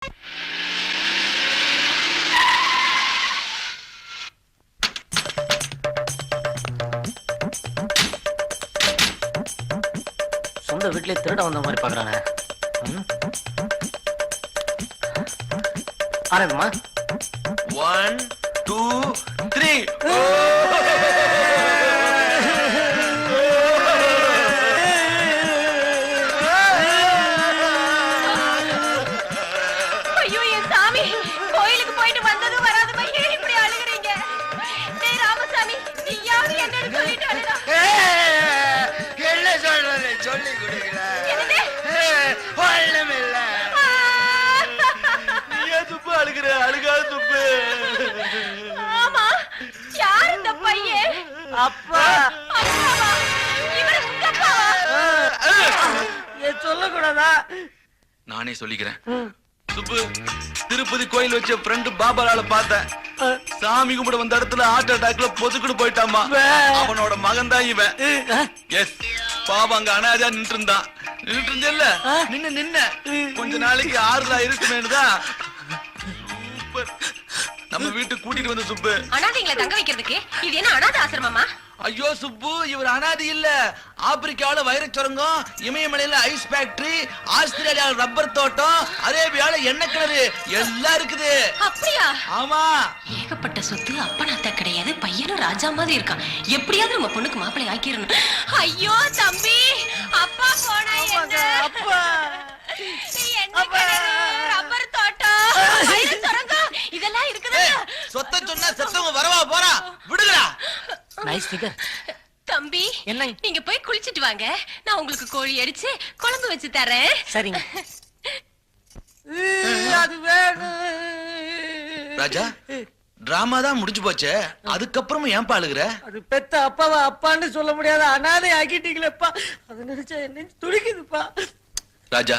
சொந்த வீட்லயே திருட வந்த மாதிரி பாக்குறானே. ஆரம்பமா 1 2 3. ஐயோ என் சாமி, கோயிலுக்கு போயிட்டு வந்ததும் வராதமா ஏன் இப்படி அழுகுறீங்க? டேய் ராமசாமி, நீ யாரு என்னன்னு சொல்லிட்டு அழுடா. என்ன சொல்றது சொல்லி கொடுக்கல. என்னது? ஒண்ணுமில்ல. நீ ஏன் துப்பு அழுகுற? அழுகாத துப்பு. ஆமா, யார் இந்த பையன்? அப்பா. அப்பாவா? இவரு உங்க அப்பாவா? சொல்லக்கூடாதா? நானே சொல்லிக்கிறேன். சுப்பு, திருப்பதி கோயில் வச்ச ஃப்ரெண்ட் பாபாலால பார்த்தேன். சாமி கும்பிட வந்த இடத்துல ஹார்ட் அட்டாக்ல பொதுக்குன்னு போயிட்டாமா. அவனோட மகன் தான் இவன். எஸ், பாபா அங்க அனாதையா நின்று இருந்தான். நின்றுட்டு இருந்தேல்ல, நின்ன கொஞ்ச நாளைக்கு ஆறுதலா இருக்குமேனுதான் சூப்பர் நம்ம வீட்டுக்கு கூட்டிட்டு வந்து சுப்பு. அனாதைங்களை தங்க வைக்கிறதுக்கு இது என்ன அனாதை ஆசிரமமா? ஐயோ சுப்பு, இவர் அனாதை இல்ல. ஆப்பிரிக்காவில வைரச் சுரங்கம், இமயமலையில ஐஸ் ஃபேக்டரி, ஆஸ்திரேலியால ரப்பர் தோட்டம், அரேபியால எண்ணெய் கிணறு எல்லாம் இருக்குது. அப்படியா? ஆமா. ஏகப்பட்ட சொத்து அப்பனாத்த கிடையாது. பையனும் ராஜா மாதிரி இருக்கான். எப்படியாவது நம்ம பொண்ணுக்கு மாப்பிள்ளை ஆக்கிரணும். ஐயோ தம்பி, அப்பா போனா என்ன? அப்பா. ரப்பர் தோட்டம், வைரச் சுரங்கம் இதெல்லாம் இருக்குதா? சொத்த சொன்னா செத்தவங்க வரவா போறா? விடுங்கடா. Nice figure. தம்பி, என்ன? நீங்க போய் குளிச்சிட்டு வாங்க. நான் உங்களுக்கு கோழி அடிச்சு குழம்பு வச்சு தரேன். சரிங்க. அது வேணும். ராஜா, டிராமா தான் முடிஞ்சு போச்சே, அதுக்கப்புறமும் ஏன்பா அழுகுற? அது பெத்த அப்பாவா அப்பான்னு சொல்ல முடியாத அனாதை ஆக்கிட்டீங்களேப்பா. அது நினைச்சா என்ன துடிக்குதுப்பா. ராஜா,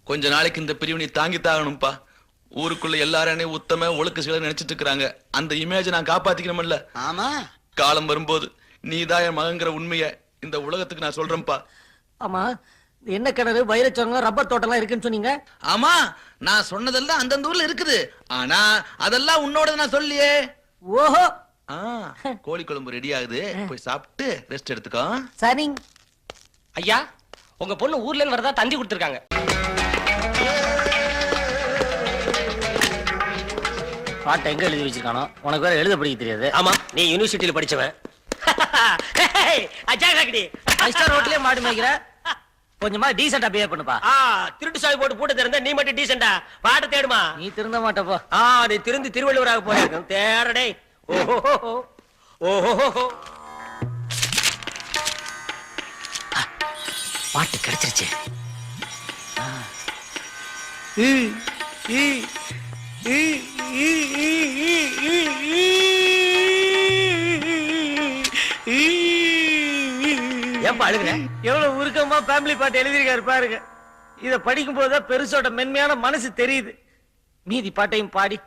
கொஞ்ச நாளைக்கு இந்த பிரிவு நீ தாங்கி தாகணும்பா. ஊருக்குள்ள எல்லாரும் உத்தம ஒழுக்க சில நினைச்சிட்டு இருக்காங்க. அந்த இமேஜ் நான் காப்பாத்திக்கணும்ல. ஆமா, காலம் வரும்போது நீதான் என் மகங்கிற உண்மைய இந்த உலகத்துக்கு நான் சொல்றேன்ப்பா. ஆமா, என்ன கிணறு, வைரச்சோங்க, ரப்பர் தோட்டம் இருக்குன்னு சொன்னீங்க. ஆமா, நான் சொன்னதெல்லாம் அந்தந்த ஊர்ல இருக்குது. ஆனா அதெல்லாம் உன்னோட நான் சொல்லியே. ஓஹோ. கோழி குழம்பு ரெடி ஆகுது, போய் சாப்பிட்டு ரெஸ்ட் எடுத்துக்கோ. சரிங்க. ஐயா, உங்க பொண்ணு ஊர்ல இருந்து வரதா தந்தி கொடுத்திருக்காங்க. பாட்டை எங்க எழுதி வச்சிருக்கானோ? உனக்கு வேற எழுத படிக்க தெரியாது. ஆமா, நீ யூனிவர்சிட்டியில படிச்சவன். ரோட்லயே மாடு மேய்க்கிற, கொஞ்சமா டீசெண்டா பிஹேவ் பண்ணுப்பா. திருட்டு சாவி போட்டு பூட்ட திறந்த நீ மட்டும் டீசெண்டா பாட்ட தேடுமா? நீ திருந்த மாட்டப்பா. நீ திருந்து திருவள்ளுவராக போயிருக்கும். தேரடே. ஓஹோ ஓஹோ, பாட்டு கிடைச்சிருச்சு. ஏன்பா அழுகுற? எவ்வளவு உருக்கமா ஃபேமிலி பாட்டு எழுதிருக்காரு பாருங்க. இத படிக்கும் போதுதான் பெருசோட மென்மையான மனசு தெரியுது. மீதி பாட்டையும் பாடி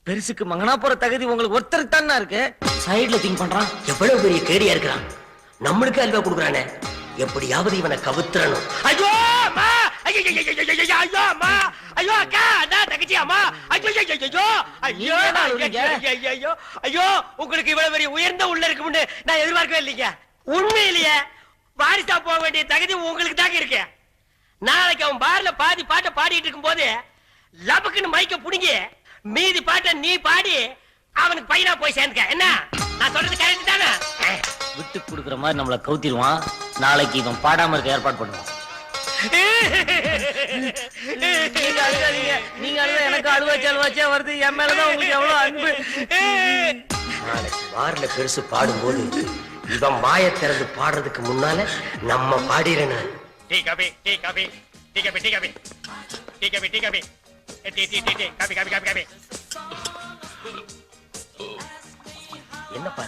பெருசுக்கு மகனா போற தகுதி உங்களுக்கு ஒருத்தருக்கு தானே இருக்கு. சைடுல திங்க் பண்றான். எவ்வளவு பெரிய கேடியா இருக்கிறான். நம்மளுக்கு அல்வா கொடுக்குறானே, எப்படியாவது இவனை கவுத்துறணும். ஐயோ அம்மா, ஐயோ ஐயோ அம்மா, ஐயோ அக்கா, நான் தங்கச்சி அம்மா, ஐயோ ஐயோ ஐயோ ஐயோ ஐயோ, உங்களுக்கு இவ்வளவு பெரிய உயர்ந்த உள்ள இருக்கும்னு நான் எதிர்பார்க்கவே இல்லைங்க. உண்மையிலேயே வாரிசா போக வேண்டிய தகுதி உங்களுக்கு தாங்க இருக்கு. நாளைக்கு அவன் பார்ல பாதி பாட்டை பாடிட்டு இருக்கும் போது லபக்குன்னு மைக்க புடுங்கி மீதி பாட்டை நீ பாடி அவனுக்கு பையனா போய் சேர்ந்துக்க. என்ன நான் சொல்றது கரெக்ட் தானே? விட்டு கொடுக்குற மாதிரி நம்மள கவுத்திடுவான். நாளைக்கு இவன் பாடாம இருக்க ஏற்பாடு பண்ணுவான். நீங்க அழுத எனக்கு அழுவாச்சா வருது. என் மேலதான் உங்களுக்கு எவ்வளவு அன்பு. நாளைக்கு வாரில பெருசு பாடும்போது இவன் வாய திறந்து பாடுறதுக்கு முன்னால நம்ம பாடிறேன். Tea coffee tea coffee tea coffee tea coffee tea coffee tea coffee tea tea tea tea coffee coffee coffee coffee. என்னப்பா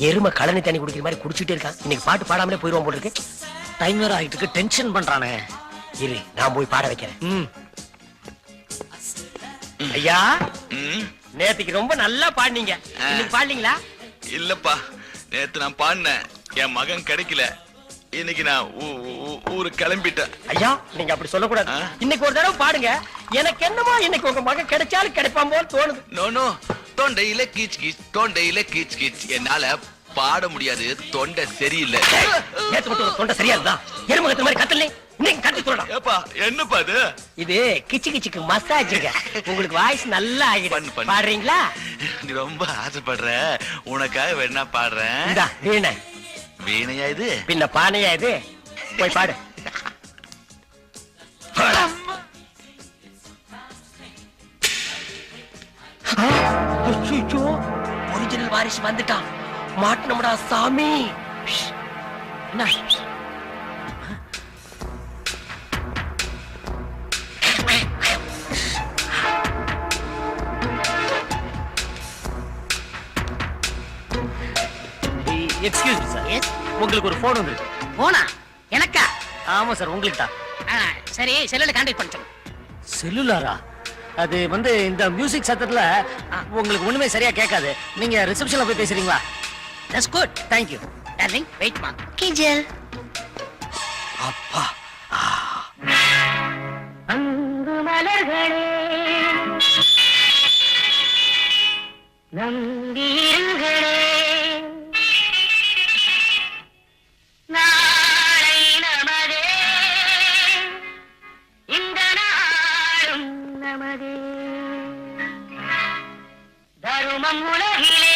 எருமை கழனி தண்ணி குடிக்கிற மாதிரி குடிச்சிட்டே இருக்கான். இன்னைக்கு பாட்டு பாடாமலே போயிருவான் போல இருக்கு. டைம் வேற ஆயிட்டு இருக்கு, டென்ஷன் பண்றானே. இரு, நான் போய் பாட வைக்கிறேன். ஐயா, நேத்துக்கு ரொம்ப நல்லா பாடினீங்க. இன்னைக்கு பாடலீங்களா? இல்லப்பா, நேத்து நான் பாடினேன், என் மகன் கிடைக்கல. இன்னைக்கு நான் ஊரு கிளம்பிட்டேன். ஐயா, நீங்க அப்படி சொல்லக்கூடாது. இன்னைக்கு ஒரு தடவை பாடுங்க, எனக்கு என்னமோ இன்னைக்கு உங்க மகன் கிடைச்சாலும் கிடைப்பான் போல் தோணுது. நோ தொண்டையில கீச் கீச் தொண்டையில கீச் கீச் என்னால பாட முடியாது தொண்டை சரியில்லை. நேத்து மட்டும் ஒரு தொண்டை சரியா இருந்தா எருமகத்து மாதிரி கத்தலே இன்னைக்கு கட்டி சொல்லலாம். ஏப்பா என்னப்பா இது? இது கிச்சு கிச்சுக்கு மசாஜுங்க. உங்களுக்கு வாய்ஸ் நல்லா ஆகிடும். பண்ணு. பாடுறீங்களா? நீ ரொம்ப ஆசைப்படுற, உனக்காக வேணா பாடுறேன். இந்தா வீணை. வீணையா இது? பின்ன பானையா இது? போய் பாடு. ஒரிஜினல் வாரிசு வந்துட்டான். மாட்டணும்டா சாமி. என்ன? எக்ஸ்கியூஸ் மீ சார், உங்களுக்கு ஒரு போன் வந்துருக்கு. போனா எனக்கா? ஆமா சார், உங்களுக்கு தான். சரி, செல்லுல கான்டாக்ட் பண்ண சொல்லு. செல்லுலாரா? அது வந்து இந்த மியூசிக் சத்தத்துல உங்களுக்கு ஒண்ணுமே சரியா கேட்காது. நீங்க ரிசப்ஷன்ல போய் பேசுறீங்களா? That's good. Thank you. Darling wait மா. ஓகே ஜெல். அப்பா அன்பு மலர்களே நம்பியிருங்களே நாளை நமதே இந்த நாளும் நமதே தருமம் உலகிலே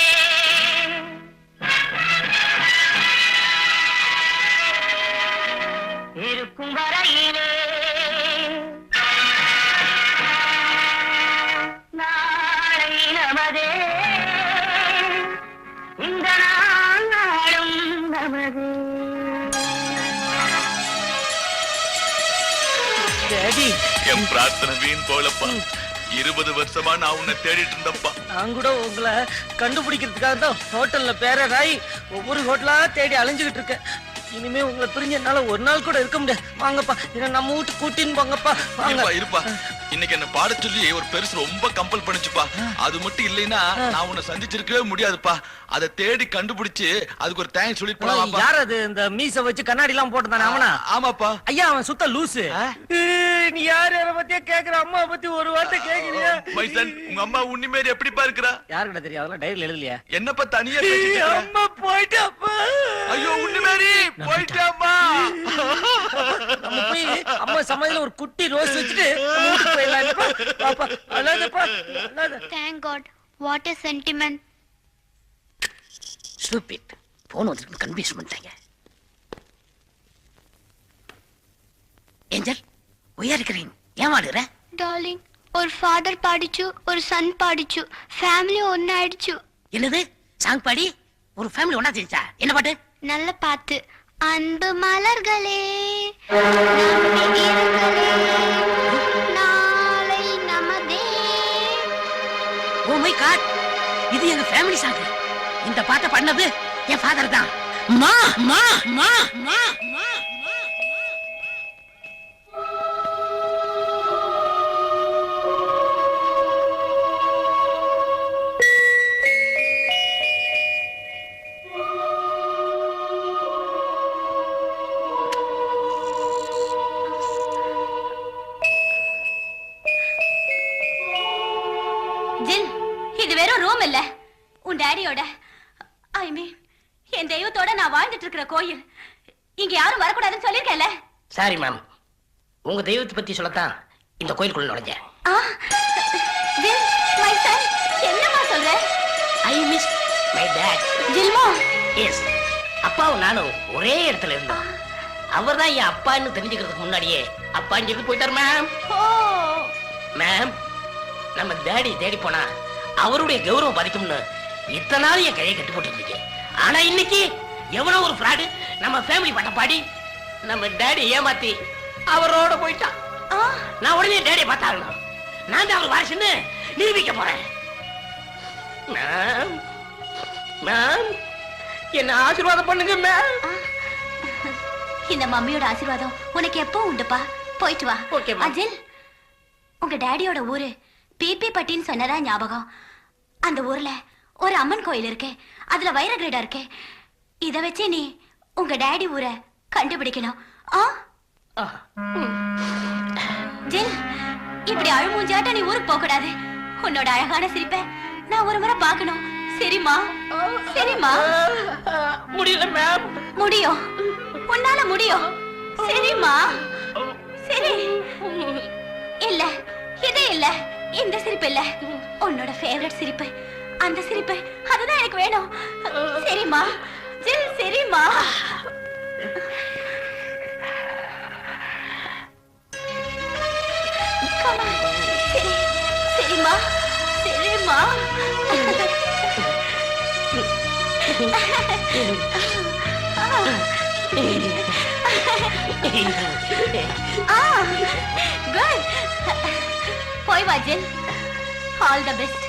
இருக்கும் வரையிலே நாளை நமதே இந்த நாளும் நமதே. டாடி, என் பிரார்த்தனை வீண் போலப்பா. 20 வருஷமா நான் உன்னை தேடிட்டு இருந்தப்பா. நான் கூட உங்களை கண்டுபிடிக்கிறதுக்காக தான் ஹோட்டல்ல பேரராய் ஒவ்வொரு ஹோட்டலா தேடி அலைஞ்சுகிட்டு இருக்கேன். இனிமே உங்களை பிரிஞ்ச என்னால ஒரு நாள் கூட இருக்க முடியாது. வாங்கப்பா, என்ன நம்ம வீட்டு கூட்டின்னு போங்கப்பா. வாங்க. இருப்பா இன்னைக்கு என்ன பாட சொல்லி ஒரு பெருசு ரொம்ப கம்பல் பண்ணிச்சுப்பா. அது மட்டும் இல்லைன்னா நான் உன்னை சந்திச்சிருக்கவே முடியாதுப்பா. அதை தேடி கண்டுபிடிச்சு அதுக்கு ஒரு தேங்க்ஸ் சொல்லிட்டு போலாமாப்பா? யார் அது இந்த மீச வச்சு கண்ணாடி எல்லாம் போட்டுதானே அவனா? ஆமாப்பா. ஐயா, அவன் சுத்த லூசு. நீ யார் யார பத்தியா கேக்குற? அம்மா பத்தி ஒரு வார்த்தை கேக்குறியா? மைசன், உங்க அம்மா உன்னிமேரி எப்படிப்பா இருக்கிறா? யாருக்கிட்ட தெரியும்? அதெல்லாம் டைரியில எழுதலையா? என்னப்பா தனியா பேசிட்டு இருக்க? அம்மா போயிட்டாப்பா. ஐயோ உன்னிமேரி போயிட்டாமா. நம்ம போய் அம்மா சமாதியில ஒரு குட்டி ரோஸ் வச்சுட்டு நம்ம வீட்டுக்கு போயிடலாம். பாப்பா அழாதப்பா, அழாத. Thank God. What a sentiment. Stupid. Phone வந்துருக்கு, கன்ஃபியூஸ் பண்ணிட்டாங்க. ஏஞ்சல், ஒய்யா இருக்கிறீங்க? ஏன் வாடுற? Darling, ஒரு father பாடிச்சு, ஒரு son பாடிச்சு. Family ஒன்னாயிடுச்சு. என்னது? சாங் பாடி ஒரு ஃபேமிலி ஒண்ணா சேர்ந்துச்சா? என்ன பாட்டு? நல்ல பாட்டு. அன்பு மலர்களே நம்பியிருங்களே, நாளை நமதே. ஓ மை காட், இது எங்க ஃபேமிலி சாங். இந்த பாட்டை பண்ணது என் ஃபாதர் தான். மா மா மா மா மா. ஜில், இது வெறும் ரூம் இல்ல, உன் டாடியோட, ஐ மீன் என் தெய்வத்தோட நான் வாழ்ந்துட்டு இருக்கிற கோயில். இங்க யாரும் வரக்கூடாதுன்னு சொல்லிருக்கேன்ல. சாரி மேம், உங்க தெய்வத்தை பத்தி சொல்லத்தான் இந்த கோயிலுக்குள்ள நுழைஞ்சேன். ஜில், மை சன், என்னம்மா சொல்ற? I miss my dad. ஜில்மோ, எஸ், அப்பாவும் நானும் ஒரே இடத்துல இருந்தோம். அவர் தான் என் அப்பான்னு தெரிஞ்சுக்கிறதுக்கு முன்னாடியே அப்பா இங்கிருந்து போயிட்டார் மேம். ஓ, மேம், நம்ம டேடி தேடி போனா அவருடைய கௌரவம் பாதிக்கும்னு இத்தனை நாள் என் கையை கட்டி போட்டு. ஆனா இன்னைக்கு எவ்வளவு ஒரு ஃப்ராடு நம்ம ஃபேமிலி பட்ட பாடி நம்ம டேடி ஏமாத்தி அவரோட போயிட்டான். நான் உடனே டேடியை பார்த்தாகணும். நான் தான் அவர் வாரிசுன்னு நிரூபிக்க போறேன். மேம், மேம், என்ன ஆசீர்வாதம் பண்ணுங்க மேம். இந்த மம்மியோட ஆசீர்வாதம் உனக்கு எப்போ உண்டுப்பா. போயிட்டு வா. Okay, ma'am. அஜில், உங்க டாடியோட ஊரு பிபி பட்டின்னு சொன்னதா ஞாபகம். அந்த ஊர்ல ஒரு அம்மன் கோயில் இருக்கு, அதுல வைர கிரீடா இருக்கு. இத வச்சு நீ உங்க டாடி ஊரை கண்டுபிடிக்கணும். ஜில், இப்படி அழுமூஞ்சாட்ட நீ ஊருக்கு போக கூடாது. உன்னோட அழகான சிரிப்பை நான் ஒரு முறை பார்க்கணும். சரிம்மா? சரிம்மா? முடியல மேம். முடியும், உன்னால முடியும். சரிம்மா? சரி. இல்ல, இது இல்ல, இந்த சிரிப்பு இல்ல, உன்னோட ஃபேவரட் சிரிப்பு, அந்த சிரிப்பு, அதுதான் எனக்கு வேணும். சரிம்மா? ஜில், சரிம்மா? Come on. சரி, சரிம்மா? சரிம்மா? Good. போய் வா ஜில். All the best.